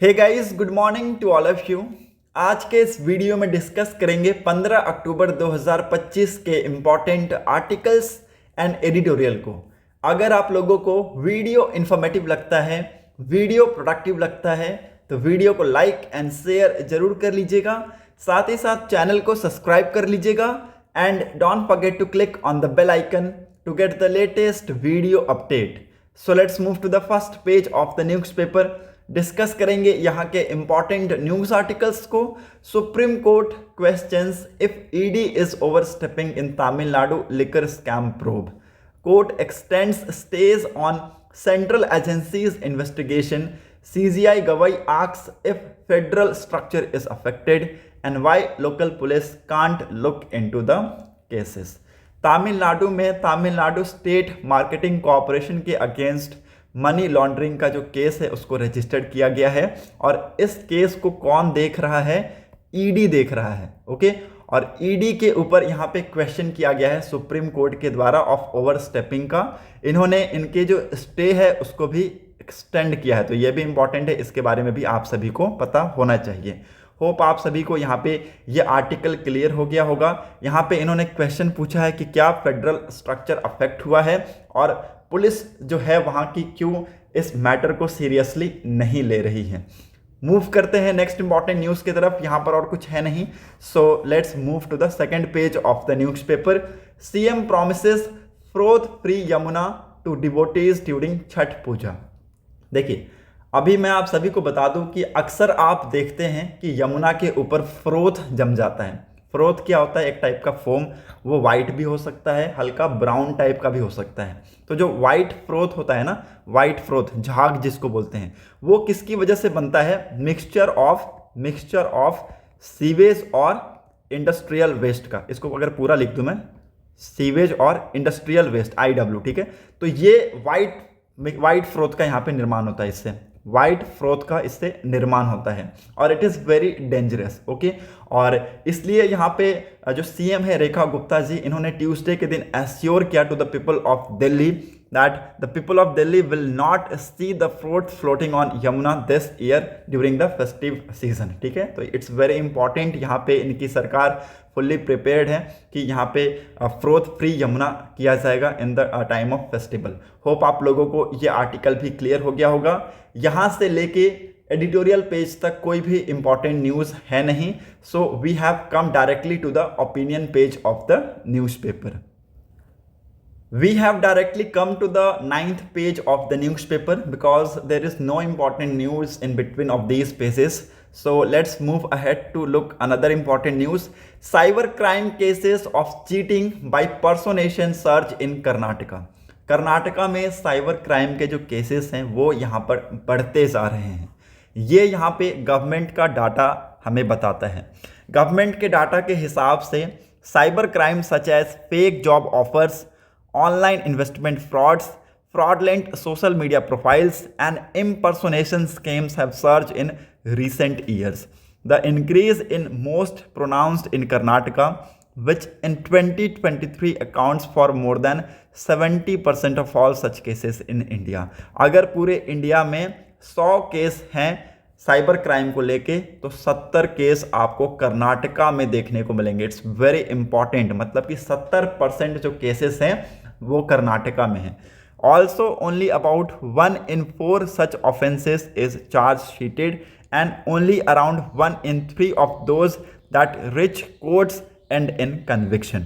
Hey guys, good morning to all of you. आज के इस वीडियो में डिस्कस करेंगे 15 अक्टूबर 2025 के इम्पॉर्टेंट आर्टिकल्स एंड एडिटोरियल को। अगर आप लोगों को वीडियो इन्फॉर्मेटिव लगता है, वीडियो प्रोडक्टिव लगता है, तो वीडियो को लाइक एंड शेयर जरूर कर लीजिएगा। साथ ही साथ चैनल को सब्सक्राइब कर लीजिएगा and don't forget to click on the bell icon to get the latest video update. So let's move to the first page of the newspaper. Discuss करेंगे यहाँ के इंपॉर्टेंट न्यूज आर्टिकल्स को। Supreme Court questions if ED is overstepping in Tamil Nadu liquor scam probe. Court extends stay on central agencies investigation. CGI Gavai asks if federal structure is affected and why local police can't look into the cases. Tamil Nadu में Tamil Nadu state marketing corporation के against money laundering का जो case है उसको registered किया गया है और इस केस को कौन देख रहा है? ईडी देख रहा है। ओके, और ईडी के ऊपर यहाँ पे क्वेश्चन किया गया है सुप्रीम कोर्ट के द्वारा ऑफ ओवरस्टेपिंग का। इन्होंने इनके जो स्टे है उसको भी एक्सटेंड किया है, तो ये भी इंपॉर्टेंट है, इसके बारे में भी आप सभी को पता होना चाहिए। होप आप सभी को यहाँ पे ये आर्टिकल क्लियर हो गया होगा। यहाँ पे इन्होंने क्वेश्चन पूछा है कि क्या फेडरल स्ट्रक्चर अफेक्ट हुआ है और पुलिस जो है वहाँ की क्यों इस मैटर को सीरियसली नहीं ले रही है। मूव करते हैं नेक्स्ट इंपॉर्टेंट न्यूज़ की तरफ। यहाँ पर और कुछ है नहीं, so let's move to the second page of the newspaper. CM promises froth free Yamuna to devotees during Chhath Puja. देखिए, अभी मैं आप सभी को बता दूं कि अक्सर आप देखते हैं कि यमुना के ऊपर फ्रोथ जम जाता है। फ्रोथ क्या होता है? एक टाइप का फोम, वो वाइट भी हो सकता है, हल्का ब्राउन टाइप का भी हो सकता है। तो जो वाइट फ्रोथ होता है ना, वाइट फ्रोथ, झाग जिसको बोलते हैं, वो किसकी वजह से बनता है? मिक्सचर ऑफ सीवेज और इंडस्ट्रियल वेस्ट का। इसको अगर पूरा लिख दूं मैं, सीवेज और इंडस्ट्रियल वेस्ट, IW, ठीक है। तो ये वाइट फ्रोथ का यहाँ पे निर्माण होता है, इससे वाइट फ्रोथ का इससे निर्माण होता है और it is very dangerous. Okay, और इसलिए यहाँ पे जो सीएम है रेखा गुप्ता जी, इन्होंने ट्यूसडे के दिन एश्योर किया to the people of Delhi that the people of Delhi will not see the fruit floating on Yamuna this year during the festive season। ठीक है, तो इट्स वेरी इंपॉर्टेंट। यहाँ पे इनकी सरकार फुल्ली प्रिपेयर्ड है कि यहाँ पे फ्रोथ फ्री यमुना किया जाएगा in the time of festival. Hope आप लोगों को ये आर्टिकल भी क्लियर हो गया होगा। यहाँ से लेके एडिटोरियल पेज तक कोई भी इंपॉर्टेंट न्यूज़ है नहीं, so we have come directly to the opinion page of the newspaper. We have directly come to the 9th page of the newspaper because there is no important news in between of these pages. So let's move ahead to look another important news. Cyber crime cases of cheating by personation surge in Karnataka. Karnataka में cyber crime के जो cases हैं वो यहाँ पर बढ़ते जा रहे हैं। ये यहाँ पे गवर्नमेंट का डाटा हमें बताता है। गवर्नमेंट के डाटा के हिसाब से cyber crime such as fake job offers, online investment frauds, fraudulent social media profiles and impersonation schemes have surged in recent years. The increase in most pronounced in Karnataka, which in 2023 accounts for more than 70% of all such cases in India. अगर पूरे India में 100 case हैं cyber crime को लेके, तो 70 case आपको कर्नाटका में देखने को मिलेंगे। इट्स वेरी इंपॉर्टेंट, मतलब कि 70% जो केसेस हैं वो कर्नाटका में है। Also only about 1 in 4 such offences is charge शीटेड and only around 1 in 3 of those that rich courts and in conviction.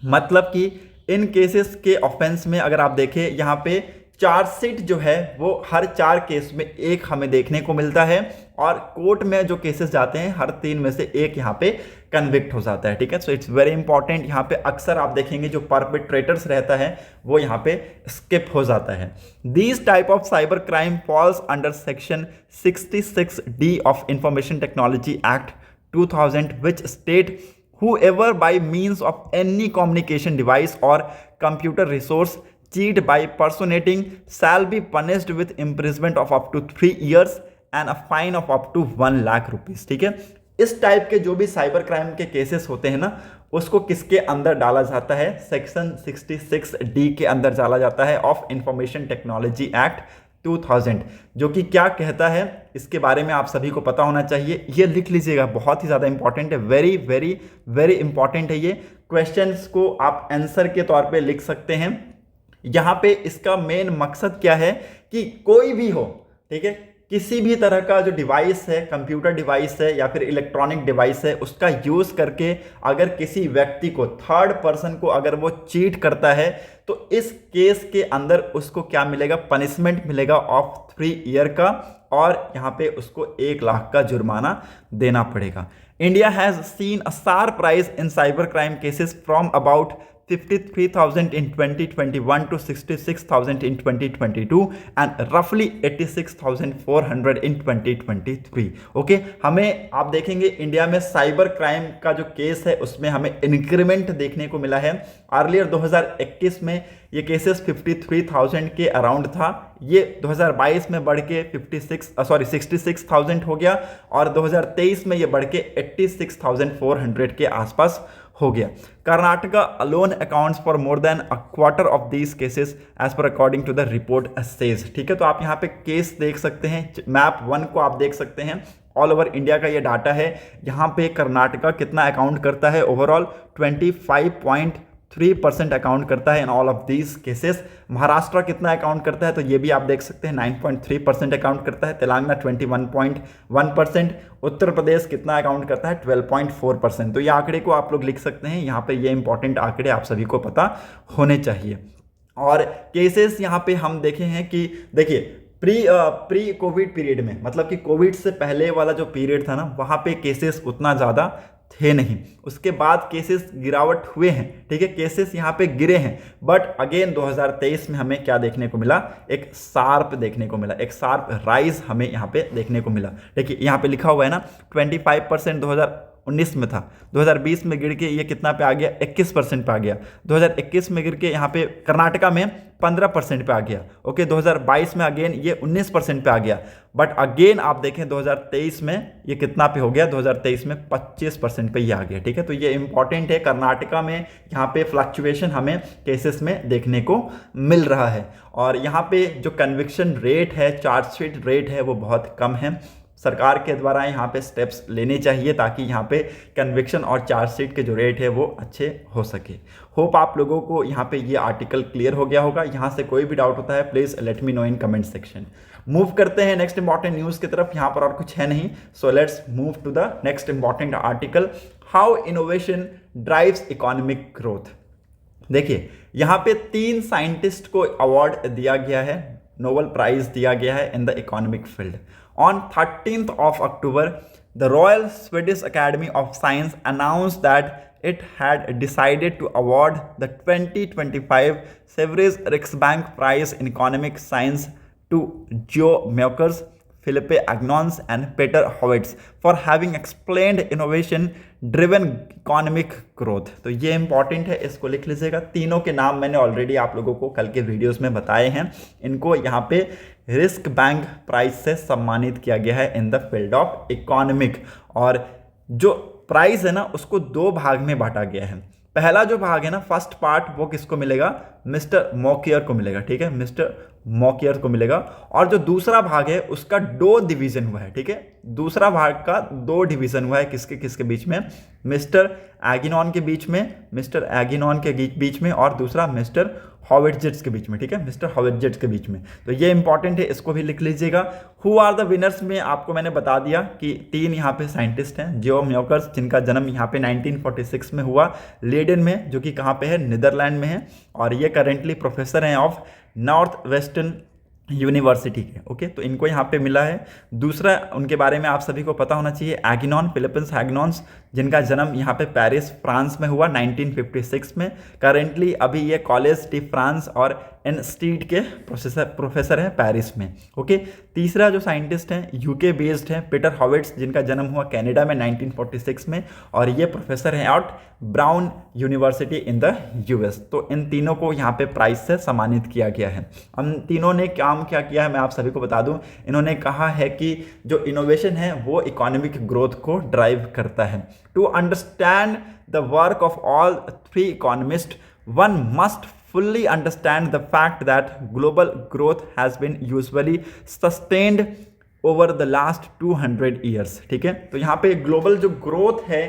मतलब कि इन केसेस के ऑफेंस में अगर आप देखें, यहाँ पे चार्जशीट जो है वो हर 4 केस में एक हमें देखने को मिलता है और कोर्ट में जो केसेस जाते हैं हर 3 में से एक यहाँ पे कन्विक्ट हो जाता है। ठीक है, सो इट्स वेरी इंपॉर्टेंट। यहाँ पे अक्सर आप देखेंगे जो परपेट्रेटर्स रहता है वो यहाँ पे स्किप हो जाता है। These type of cyber crime falls under section 66D of information technology act 2000 which state whoever by means of any communication device or computer resource cheat by personating shall be punished with imprisonment of up to 3 years and a fine of up to 1 lakh rupees। ठीक है, इस type के जो भी cyber crime के cases होते हैं ना, उसको किसके अंदर डाला जाता है? सेक्शन 66D के अंदर डाला जाता है ऑफ इंफॉर्मेशन टेक्नोलॉजी एक्ट 2000, जो कि क्या कहता है इसके बारे में आप सभी को पता होना चाहिए। ये लिख लीजिएगा, बहुत ही ज़्यादा इंपॉर्टेंट है, वेरी वेरी वेरी इंपॉर्टेंट है ये। क्वेश्चंस को आप आंसर के तौर पे लिख सकते हैं। यहाँ पे इसका मेन मकसद क्या है कि कोई भी हो, ठीक है, किसी भी तरह का जो डिवाइस है, कंप्यूटर डिवाइस है या फिर इलेक्ट्रॉनिक डिवाइस है, उसका यूज़ करके अगर किसी व्यक्ति को, थर्ड पर्सन को अगर वो चीट करता है तो इस केस के अंदर उसको क्या मिलेगा, पनिशमेंट मिलेगा ऑफ 3 ईयर का, और यहाँ पे उसको 1 लाख का जुर्माना देना पड़ेगा। India has seen a sharp rise in cyber crime cases from about 53,000 in 2021 to 66,000 in 2022 and roughly 86,400 in 2023। Okay, हमें आप देखेंगे इंडिया में साइबर क्राइम का जो केस है उसमें हमें इंक्रीमेंट देखने को मिला है। अर्लियर 2021 में ये केसेस 53,000 के अराउंड था, ये 2022 में बढ़ के 66,000 हो गया, और 2023 में ये बढ़ के 86,400 के आसपास हो गया। Karnataka alone accounts for more than a quarter of these cases as per according to the report says. ठीक है, तो आप यहाँ पे केस देख सकते हैं, मैप 1 को आप देख सकते हैं, ऑल ओवर इंडिया का ये डाटा है। यहाँ पे कर्नाटका कितना अकाउंट करता है, ओवरऑल 25.3% अकाउंट करता है in all of these cases. Maharashtra कितना अकाउंट करता है तो ये भी आप देख सकते हैं, 9.3% अकाउंट करता है। तेलंगाना 21.1%। उत्तर प्रदेश कितना अकाउंट करता है, 12.4%। तो ये आंकड़े को आप लोग लिख सकते हैं, यहाँ पे ये इंपॉर्टेंट आंकड़े आप सभी को पता होने चाहिए। और केसेस यहाँ पे हम देखे हैं कि देखिए प्री कोविड पीरियड में, मतलब कि कोविड से पहले वाला जो पीरियड था ना, वहाँ पे केसेस उतना ज़्यादा थे नहीं। उसके बाद केसेस गिरावट हुए हैं, ठीक है, केसेस यहाँ पे गिरे हैं, बट अगेन 2023 में हमें क्या देखने को मिला, एक शार्प देखने को मिला, एक शार्प राइज हमें यहाँ पे देखने को मिला। देखिए यहाँ पे लिखा हुआ है ना, 25% 2019 में था, 2020 में गिर के ये कितना पे आ गया, 21% पे आ गया। 2021 में गिर के यहाँ पे कर्नाटका में 15% पे आ गया। ओके, 2022 में अगेन ये 19% पे आ गया, बट अगेन आप देखें 2023 में ये कितना पे हो गया, 2023 में 25% पे ये आ गया। ठीक है, तो ये इंपॉर्टेंट है, कर्नाटका में यहाँ पे फ्लक्चुएशन हमें केसेस में देखने को मिल रहा है। और यहाँ पे जो कन्विक्शन रेट है, चार्जशीट रेट है, वो बहुत कम है। सरकार के द्वारा यहाँ पे स्टेप्स लेने चाहिए ताकि यहाँ पे कन्विक्शन और चार्जशीट के जो रेट है वो अच्छे हो सके। होप आप लोगों को यहाँ पे ये आर्टिकल क्लियर हो गया होगा। यहाँ से कोई भी डाउट होता है please let me know in comment section. Move करते हैं नेक्स्ट इंपॉर्टेंट न्यूज़ की तरफ। यहाँ पर और कुछ है नहीं, so let's move to the next important article, how innovation drives economic growth. देखिए यहाँ पे 3 साइंटिस्ट को अवार्ड दिया गया है, नोबेल प्राइज दिया गया है in the economic field. On 13th of October, the Royal Swedish Academy of Science announced that it had decided to award the 2025 Sveriges Riksbank Prize in Economic Science to Geo Mjolkers, Philippe Agnons and Peter Howitz for having explained innovation driven economic growth। तो ये important है, इसको लिख लीजिएगा। तीनों के नाम मैंने ऑलरेडी आप लोगों को कल के वीडियोस में बताए हैं। इनको यहाँ पे रिस्क बैंक प्राइज से सम्मानित किया गया है in the field of economic. और जो प्राइज है ना, उसको 2 भाग में बांटा गया है। पहला जो भाग है ना, फर्स्ट पार्ट, वो किसको मिलेगा, मिस्टर मॉकियर को मिलेगा। ठीक है, मिस्टर मॉकियर को मिलेगा। और जो दूसरा भाग है उसका 2 डिवीजन हुआ है। ठीक है, दूसरा भाग का 2 डिवीजन हुआ है, किसके किसके बीच में, मिस्टर एगिनॉन के बीच में, मिस्टर एगिनॉन के बीच में, और दूसरा मिस्टर हॉविट्ज़ के बीच में। ठीक है, मिस्टर हॉविट्ज़ के बीच में। तो ये इंपॉर्टेंट है, इसको भी लिख लीजिएगा। हु आर द विनर्स में आपको मैंने बता दिया कि 3 यहाँ पे साइंटिस्ट हैं, जियो म्योकर्स, जिनका जन्म यहाँ पे 1946 में हुआ लेडेन में, जो कि कहाँ पे है, नीदरलैंड में है, और ये करेंटली प्रोफेसर हैं ऑफ नॉर्थ वेस्टर्न यूनिवर्सिटी के। ओके, तो इनको यहाँ पे मिला है। दूसरा उनके बारे में आप सभी को पता होना चाहिए, एगिनॉन, फिलिपस एगिनॉन्स, जिनका जन्म यहाँ पे पेरिस फ्रांस में हुआ 1956 में। करेंटली अभी ये कॉलेज डी फ्रांस और इंस्टीट्यूट के प्रोफेसर हैं पेरिस में। ओके, तीसरा जो साइंटिस्ट हैं यूके बेस्ड हैं, पीटर हॉविट्ज़, जिनका जन्म हुआ कनाडा में 1946 में, और ये प्रोफेसर हैं out brown university in the US. तो इन तीनों को यहाँ पे प्राइज से सम्मानित किया गया है। हम तीनों ने काम क्या किया है मैं आप सभी को बता दूं। इन्होंने कहा है कि जो इनोवेशन है वो इकोनॉमिक ग्रोथ को ड्राइव करता है। To understand the work of all 3 economist, one must fully understand the fact that global growth has been usually sustained over the last 200 years। ठीक है, तो यहाँ पे ग्लोबल जो ग्रोथ है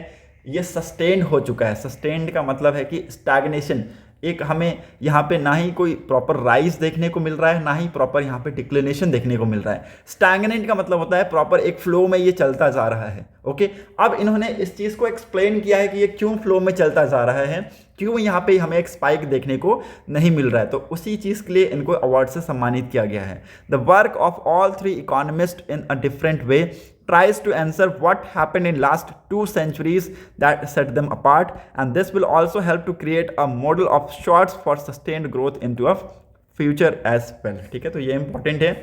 ये सस्टेन्ड हो चुका है। सस्टेन्ड का मतलब है कि स्टैग्नेशन, एक हमें यहाँ पे ना ही कोई प्रॉपर राइज देखने को मिल रहा है, ना ही प्रॉपर यहाँ पे डिक्लिनेशन देखने को मिल रहा है। स्टैग्नेंट का मतलब होता है प्रॉपर एक फ्लो में ये चलता जा रहा है। ओके, अब इन्होंने इस चीज़ को एक्सप्लेन किया है कि ये क्यों फ्लो में चलता जा रहा है, क्यों यहाँ पे हमें एक स्पाइक देखने को नहीं मिल रहा है। तो उसी चीज़ के लिए इनको अवार्ड से सम्मानित किया गया है। The work of all three economist in a different way tries to answer what happened in last 2 centuries that set them apart, and this will also help to create a model of sorts for sustained growth into a future as well। ठीक है, तो ये important है।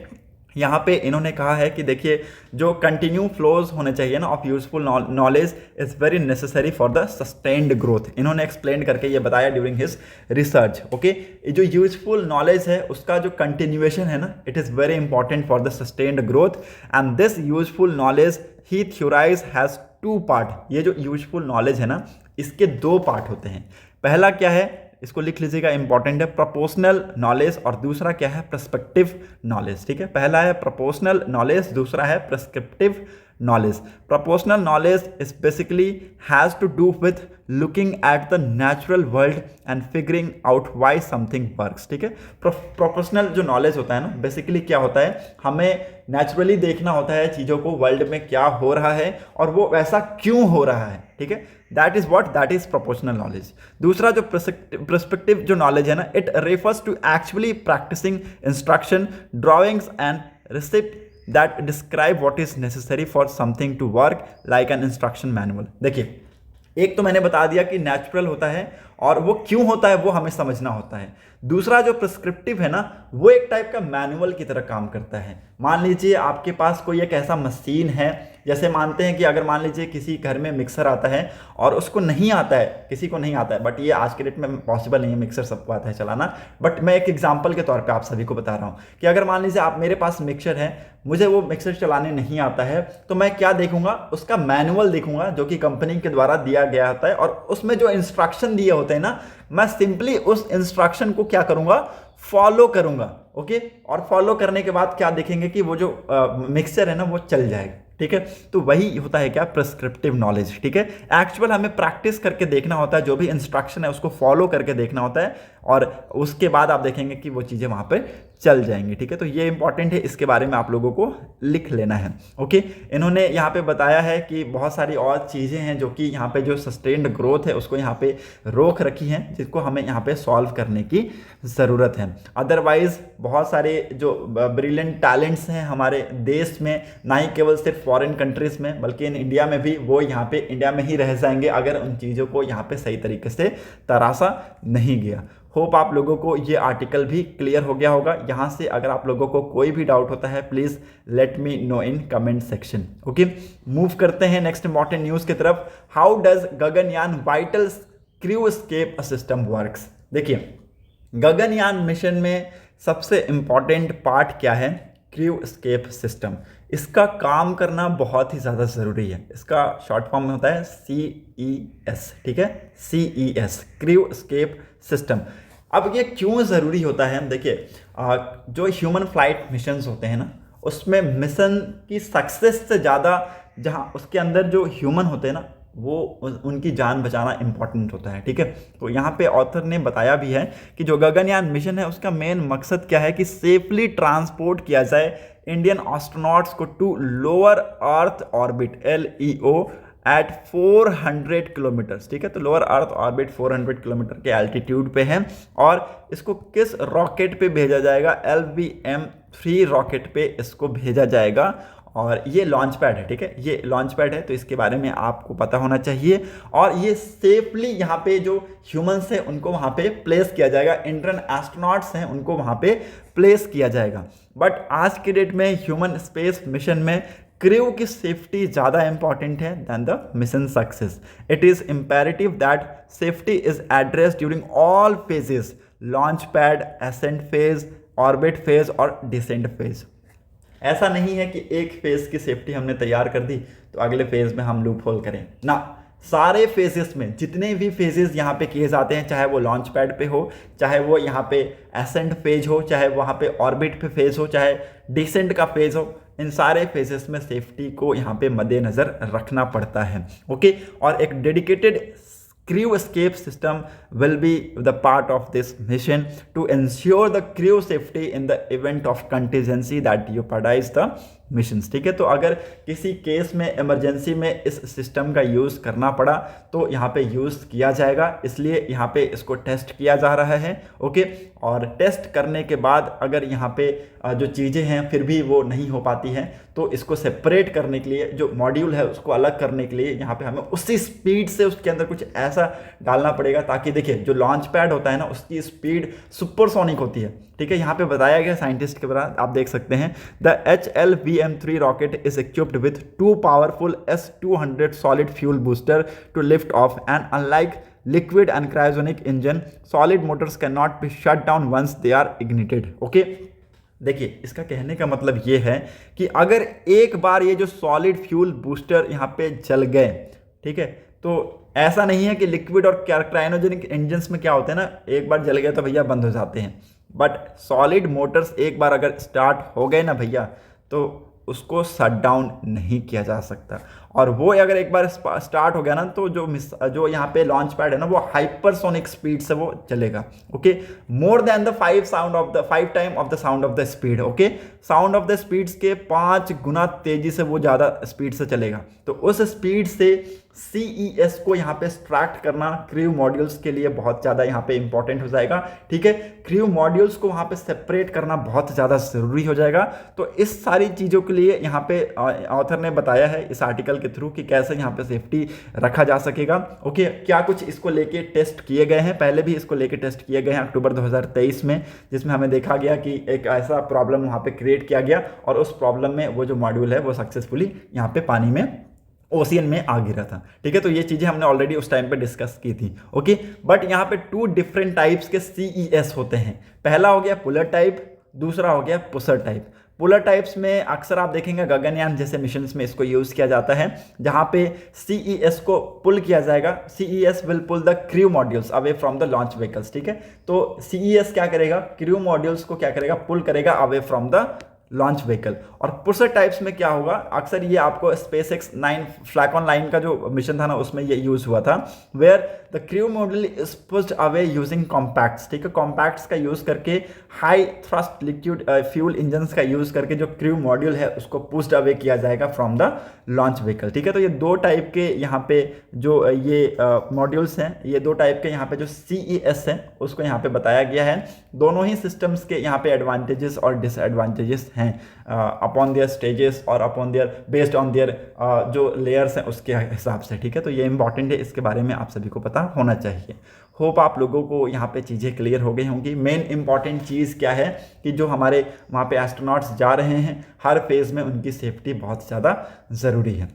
यहाँ पे इन्होंने कहा है कि देखिए जो कंटिन्यू फ्लोज होने चाहिए ना of useful knowledge is very necessary for the sustained growth. इन्होंने एक्सप्लेन करके ये बताया ड्यूरिंग हिज रिसर्च। ओके, जो यूजफुल नॉलेज है उसका जो कंटिन्यूएशन है ना, it is very important for the sustained growth, and this useful knowledge he theorise has 2 part. ये जो यूजफुल नॉलेज है ना, इसके 2 पार्ट होते हैं। पहला क्या है, इसको लिख लीजिएगा, इंपॉर्टेंट है, प्रोपोर्शनल नॉलेज, और दूसरा क्या है, पर्सपेक्टिव नॉलेज। ठीक है, पहला है प्रोपोर्शनल नॉलेज, दूसरा है prescriptive knowledge. Proportional knowledge is basically has to do with looking at the natural world and figuring out why something works. ठीक है, प्रोपोर्शनल जो नॉलेज होता है ना, बेसिकली क्या होता है, हमें नेचुरली देखना होता है चीज़ों को, वर्ल्ड में क्या हो रहा है और वो वैसा क्यों हो रहा है। ठीक है, दैट इज प्रोपोर्शनल नॉलेज। दूसरा जो पर्सपेक्टिव जो नॉलेज है ना, it refers to actually practicing instruction, drawings and receipt that describe what is necessary for something to work like an instruction manual। देखिए, एक तो मैंने बता दिया कि नेचुरल होता है और वो क्यों होता है वो हमें समझना होता है। दूसरा जो प्रिस्क्रिप्टिव है ना, वो एक टाइप का मैनुअल की तरह काम करता है। मान लीजिए आपके पास कोई एक ऐसा मशीन है, जैसे मानते हैं कि अगर मान लीजिए किसी घर में मिक्सर आता है और उसको नहीं आता है, किसी को नहीं आता है, बट ये आज के डेट में पॉसिबल नहीं है, मिक्सर सबको आता है चलाना, बट मैं एक एग्जांपल के तौर पे आप सभी को बता रहा हूँ कि अगर मान लीजिए आप मेरे पास मिक्सर है, मुझे वो मिक्सर चलाने नहीं आता है, तो मैं क्या देखूंगा, उसका मैनुअल देखूंगा जो कि कंपनी के द्वारा दिया गया होता है, और उसमें जो इंस्ट्रक्शन दिए होते हैं ना, मैं सिंपली उस इंस्ट्रक्शन को क्या करूंगा, फॉलो करूंगा। ओके, और फॉलो करने के बाद क्या देखेंगे कि वो जो मिक्सचर है ना वो चल जाएगा। ठीक है, तो वही होता है क्या, प्रिस्क्रिप्टिव नॉलेज। ठीक है, एक्चुअल हमें प्रैक्टिस करके देखना होता है, जो भी इंस्ट्रक्शन है उसको फॉलो करके देखना होता है, और उसके बाद आप देखेंगे कि वो चीज़ें वहाँ पे चल जाएंगी। ठीक है, तो ये इंपॉर्टेंट है, इसके बारे में आप लोगों को लिख लेना है। ओके, इन्होंने यहाँ पे बताया है कि बहुत सारी और चीज़ें हैं जो कि यहाँ पे जो सस्टेन्ड ग्रोथ है उसको यहाँ पे रोक रखी हैं, जिसको हमें यहाँ पे सॉल्व करने की ज़रूरत है। अदरवाइज बहुत सारे जो ब्रिलियंट टैलेंट्स हैं हमारे देश में, ना ही केवल सिर्फ फॉरेन कंट्रीज़ में बल्कि इन इंडिया में भी, वो यहाँ पे इंडिया में ही रह जाएंगे अगर उन चीज़ों को यहाँ पे सही तरीके से तराशा नहीं गया। होप आप लोगों को ये आर्टिकल भी क्लियर हो गया होगा। यहाँ से अगर आप लोगों को कोई भी डाउट होता है please let me know in comment section. Okay, move करते हैं नेक्स्ट इंपॉर्टेंट न्यूज़ की तरफ। How does Gaganyaan vital crew escape system works. देखिए, गगनयान मिशन में सबसे इंपॉर्टेंट पार्ट क्या है, क्रू एस्केप सिस्टम। इसका काम करना बहुत ही ज़्यादा ज़रूरी है। इसका शॉर्ट फॉर्म में होता है CES। ठीक है, CES, क्रू एस्केप सिस्टम। अब ये क्यों ज़रूरी होता है, देखिए जो ह्यूमन फ्लाइट मिशंस होते हैं ना, उसमें मिशन की सक्सेस से ज़्यादा जहाँ उसके अंदर जो ह्यूमन होते हैं ना, वो उनकी जान बचाना इंपॉर्टेंट होता है। ठीक है, तो यहाँ पे ऑथर ने बताया भी है कि जो गगनयान मिशन है उसका मेन मकसद क्या है कि सेफली ट्रांसपोर्ट किया जाए इंडियन एस्ट्रोनॉट्स को to lower earth orbit LEO at 400 kilometers. ठीक है, तो लोअर अर्थ ऑर्बिट 400 किलोमीटर के एल्टीट्यूड पे है, और इसको किस रॉकेट पे भेजा जाएगा, LVM-3 रॉकेट पे इसको भेजा जाएगा, और ये लॉन्च पैड है। ठीक है, ये लॉन्च पैड है, तो इसके बारे में आपको पता होना चाहिए, और ये सेफली यहाँ पे जो ह्यूमंस हैं उनको वहाँ पे प्लेस किया जाएगा, इंडियन एस्ट्रोनॉट्स हैं उनको वहाँ पे प्लेस किया जाएगा। बट आज के डेट में ह्यूमन स्पेस मिशन में क्रू की सेफ्टी ज़्यादा इंपॉर्टेंट है than the mission success. It is imperative that safety is address during all phases, launch pad, ascent phase, orbit phase और डिसेंट फेज। ऐसा नहीं है कि एक फेज़ की सेफ्टी हमने तैयार कर दी तो अगले फेज़ में हम लूप होल करें ना, सारे फेजेस में जितने भी फेजेस यहाँ पे किए जाते हैं, चाहे वो लॉन्च पैड पे हो, चाहे वो यहाँ पे एसेंट फेज हो, चाहे वहाँ पे ऑर्बिट पे फेज हो, चाहे डिसेंट का फेज हो, इन सारे फेजेस में सेफ्टी को यहाँ पे मद्देनजर रखना पड़ता है। ओके, और एक dedicated crew escape system will be the part of this mission to ensure the crew safety in the event of contingency that jeopardize the missions. ठीक है, तो अगर किसी केस में इमरजेंसी में इस सिस्टम का यूज़ करना पड़ा तो यहाँ पे यूज़ किया जाएगा, इसलिए यहाँ पे इसको टेस्ट किया जा रहा है। ओके, और टेस्ट करने के बाद अगर यहाँ पे जो चीज़ें हैं फिर भी वो नहीं हो पाती हैं तो इसको सेपरेट करने के लिए, जो मॉड्यूल है उसको अलग करने के लिए यहाँ पे हमें उसी स्पीड से उसके अंदर कुछ ऐसा डालना पड़ेगा ताकि देखिए जो लॉन्च पैड होता है ना उसकी स्पीड सुपरसोनिक होती है। ठीक है, यहाँ पे बताया गया साइंटिस्ट के द्वारा, आप देख सकते हैं the HLVM-3 rocket is equipped with 2 powerful S-200 solid fuel booster to lift off and unlike liquid and cryogenic engine solid motors cannot be shut down once they are ignited। Okay, देखिए इसका कहने का मतलब ये है कि अगर एक बार ये जो सॉलिड फ्यूल बूस्टर यहाँ पे जल गए, ठीक है, तो ऐसा नहीं है कि लिक्विड और क्रायोजेनिक इंजन्स में क्या होते हैं ना, एक बार जल गए तो भैया बंद हो जाते हैं, बट सॉलिड मोटर्स एक बार अगर स्टार्ट हो गए ना भैया तो उसको शट डाउन नहीं किया जा सकता। और वो अगर एक बार स्टार्ट हो गया ना तो जो यहाँ पे लॉन्च पैड है ना वो हाइपरसोनिक स्पीड से वो चलेगा। Okay, more than the 5 time of the sound of the speed. Okay, sound of the speeds के 5 गुना तेजी से वो ज़्यादा स्पीड से चलेगा। तो उस स्पीड से CES को यहाँ पे एक्सट्रैक्ट करना क्रू मॉड्यूल्स के लिए बहुत ज़्यादा यहाँ पे इंपॉर्टेंट हो जाएगा। ठीक है, क्रू मॉड्यूल्स को वहाँ पे सेपरेट करना बहुत ज़्यादा ज़रूरी हो जाएगा। तो इस सारी चीज़ों के लिए यहाँ पे ऑथर ने बताया है इस आर्टिकल के थ्रू कि कैसे यहाँ पे सेफ्टी रखा जा सकेगा। ओके, क्या कुछ इसको लेके टेस्ट किए गए हैं, पहले भी इसको लेके टेस्ट किए गए हैं अक्टूबर 2023 में, जिसमें हमें देखा गया कि एक ऐसा प्रॉब्लम वहाँ पे क्रिएट किया गया और उस प्रॉब्लम में वो जो मॉड्यूल है वो सक्सेसफुली यहाँ पे पानी में ओशियन में आ गिरा था। ठीक है, तो ये चीज़ें हमने ऑलरेडी उस टाइम पे डिस्कस की थी। ओके, बट यहाँ पे 2 डिफरेंट टाइप्स के CES होते हैं। पहला हो गया पुलर टाइप, दूसरा हो गया पुशर टाइप। पुलर टाइप्स में अक्सर आप देखेंगे गगनयान जैसे मिशंस में इसको यूज़ किया जाता है, जहाँ पे CES को पुल किया जाएगा। CES will pull the crew modules away from the launch vehicles. ठीक है, तो CES क्या करेगा, क्रू मॉड्यूल्स को क्या करेगा, पुल करेगा away from the launch vehicle. और पुशर टाइप्स में क्या होगा, अक्सर ये आपको SpaceX 9 फ्लैकॉन 9 का जो मिशन था ना उसमें ये यूज हुआ था, where the crew module is pushed away using compacts. ठीक है, कॉम्पैक्ट्स का यूज करके high thrust liquid fuel engines का यूज करके जो क्रू मॉड्यूल है उसको पुश्ड अवे किया जाएगा फ्रॉम द लॉन्च व्हीकल। ठीक है, तो ये 2 टाइप के यहाँ पे जो ये मॉड्यूल्स हैं, ये 2 टाइप के यहाँ पे जो CES है उसको यहाँ पे बताया गया है। दोनों ही सिस्टम्स के यहाँ पे एडवांटेजेस और डिसएडवांटेजेस हैं अपॉन देयर स्टेजेस और upon their based on their जो लेयर्स हैं उसके हिसाब से। ठीक है, तो ये इंपॉर्टेंट है, इसके बारे में आप सभी को पता होना चाहिए। होप आप लोगों को यहाँ पे चीज़ें क्लियर हो गई होंगी। मेन इंपॉर्टेंट चीज़ क्या है कि जो हमारे वहाँ पे एस्ट्रोनॉट्स जा रहे हैं हर फेज़ में उनकी सेफ्टी बहुत ज़्यादा ज़रूरी है,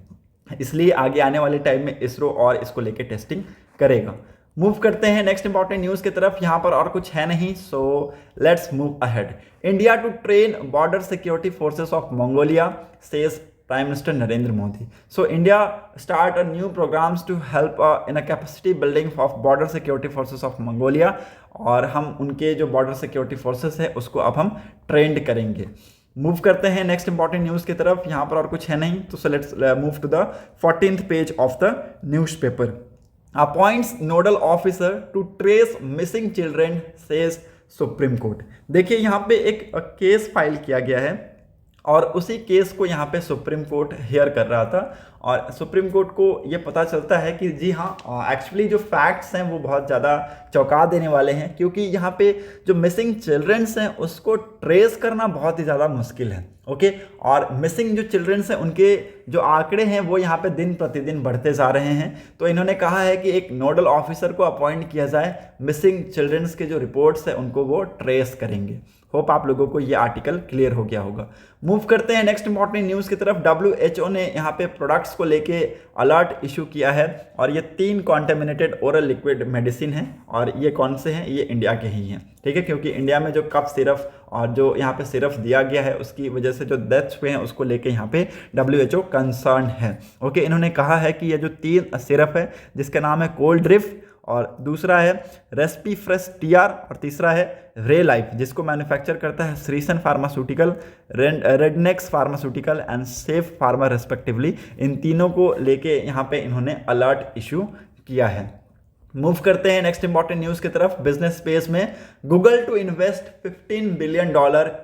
इसलिए आगे आने वाले टाइम में इसरो और इसको लेके टेस्टिंग करेगा। मूव करते हैं नेक्स्ट इंपॉर्टेंट न्यूज़ की तरफ। यहाँ पर और कुछ है नहीं, so let's move ahead. India to train border security forces of Mongolia says Prime Minister Narendra Modi. So India start a new programs to help in a capacity building of border security forces of Mongolia, और हम उनके जो border security forces है उसको अब हम trend करेंगे। Move करते हैं नेक्स्ट इंपॉर्टेंट न्यूज़ की तरफ। यहाँ पर और कुछ है नहीं, तो let's move to the 14th page of the newspaper. Appoints nodal officer to trace missing children says Supreme Court. देखिए यहाँ पे एक केस फाइल किया गया है और उसी केस को यहाँ पे सुप्रीम कोर्ट हियर कर रहा था, और सुप्रीम कोर्ट को ये पता चलता है कि जी हाँ, एक्चुअली जो फैक्ट्स हैं वो बहुत ज़्यादा चौंका देने वाले हैं, क्योंकि यहाँ पे जो मिसिंग चिल्ड्रंस हैं उसको ट्रेस करना बहुत ही ज़्यादा मुश्किल है। ओके, और मिसिंग जो चिल्ड्रंस हैं उनके जो आंकड़े हैं वो यहाँ पे दिन प्रतिदिन बढ़ते जा रहे हैं। तो इन्होंने कहा है कि एक नोडल ऑफिसर को अपॉइंट किया जाए, मिसिंग चिल्ड्रंस के जो रिपोर्ट्स हैं उनको वो ट्रेस करेंगे। होप आप लोगों को ये आर्टिकल क्लियर हो गया होगा। मूव करते हैं नेक्स्ट इंपॉर्टेंट न्यूज़ की तरफ। WHO ने यहाँ पे प्रोडक्ट्स को लेके अलर्ट इशू किया है और ये 3 कॉन्टेमिनेटेड ओरल लिक्विड मेडिसिन हैं और ये कौन से हैं, ये इंडिया के ही हैं, ठीक है, क्योंकि इंडिया में जो कफ सिरप और जो यहाँ पे सिरप दिया गया है उसकी वजह से जो डेथ्स हुए हैं उसको लेके यहाँ पे WHO कंसर्न है। ओके, इन्होंने कहा है कि ये जो 3 सिरप है जिसका नाम है कोल्ड्रिफ और दूसरा है रेस्पीफ्रेस TR और तीसरा है रे लाइफ जिसको मैन्युफैक्चर करता है Sresan pharmaceutical, Rednex pharmaceutical and safe pharma respectively. इन तीनों को लेके यहाँ पे इन्होंने अलर्ट इशू किया है। मूव करते हैं नेक्स्ट इंपॉर्टेंट न्यूज़ की तरफ। बिजनेस स्पेस में Google to invest $15 billion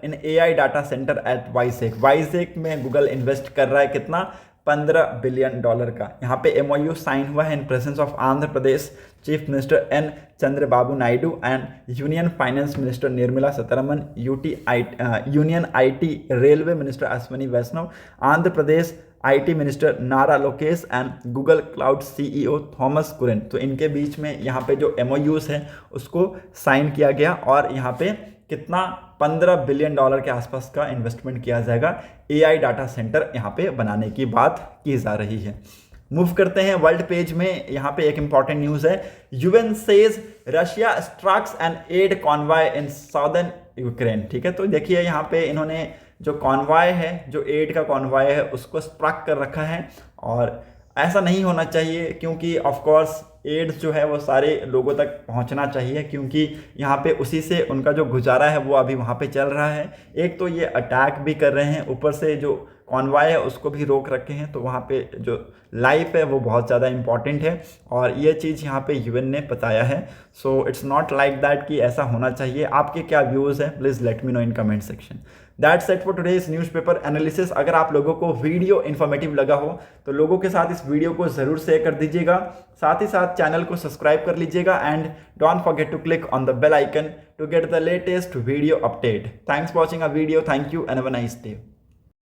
in AI data centre at Vizag. Vizag में गूगल इन्वेस्ट कर रहा है कितना, $15 बिलियन का। यहाँ पे MOU साइन हुआ है in presence of Andhra Pradesh chief minister N Chandrababu Naidu and union finance minister Nirmala Sitharaman, union IT railway minister Ashwini Vaishnaw, Andhra Pradesh IT minister Nara Lokesh and Google cloud CEO Thomas Kurian. तो इनके बीच में यहाँ पे जो MOUs हैं उसको साइन किया गया और यहाँ पे कितना $15 बिलियन के आसपास का इन्वेस्टमेंट किया जाएगा AI डाटा सेंटर यहाँ पे बनाने की बात की जा रही है। मूव करते हैं वर्ल्ड पेज में। यहाँ पे एक इंपॉर्टेंट न्यूज़ है, UN says Russia strikes an aid convoy in southern Ukraine. ठीक है, तो देखिए यहाँ पे इन्होंने जो कॉन्वॉय है, जो एड का कॉन्वॉय है उसको स्ट्रक कर रखा है और ऐसा नहीं होना चाहिए क्योंकि ऑफ कोर्स एड्स जो है वो सारे लोगों तक पहुंचना चाहिए क्योंकि यहाँ पे उसी से उनका जो गुजारा है वो अभी वहाँ पे चल रहा है। एक तो ये अटैक भी कर रहे हैं, ऊपर से जो कॉन्वॉय है उसको भी रोक रखे हैं, तो वहाँ पे जो लाइफ है वो बहुत ज़्यादा इंपॉर्टेंट है और ये चीज़ यहाँ पे UN ने बताया है। So it's not like that कि ऐसा होना चाहिए। आपके क्या व्यूज़ हैं, please let me know in comment section. That's it for today's newspaper analysis. अगर आप लोगों को वीडियो इन्फॉर्मेटिव लगा हो तो लोगों के साथ इस वीडियो को ज़रूर शेयर कर दीजिएगा, साथ ही साथ चैनल को सब्सक्राइब कर लीजिएगा and don't forget to click on the bell icon to get the latest video update. Thanks for watching a video, thank you and have a nice day.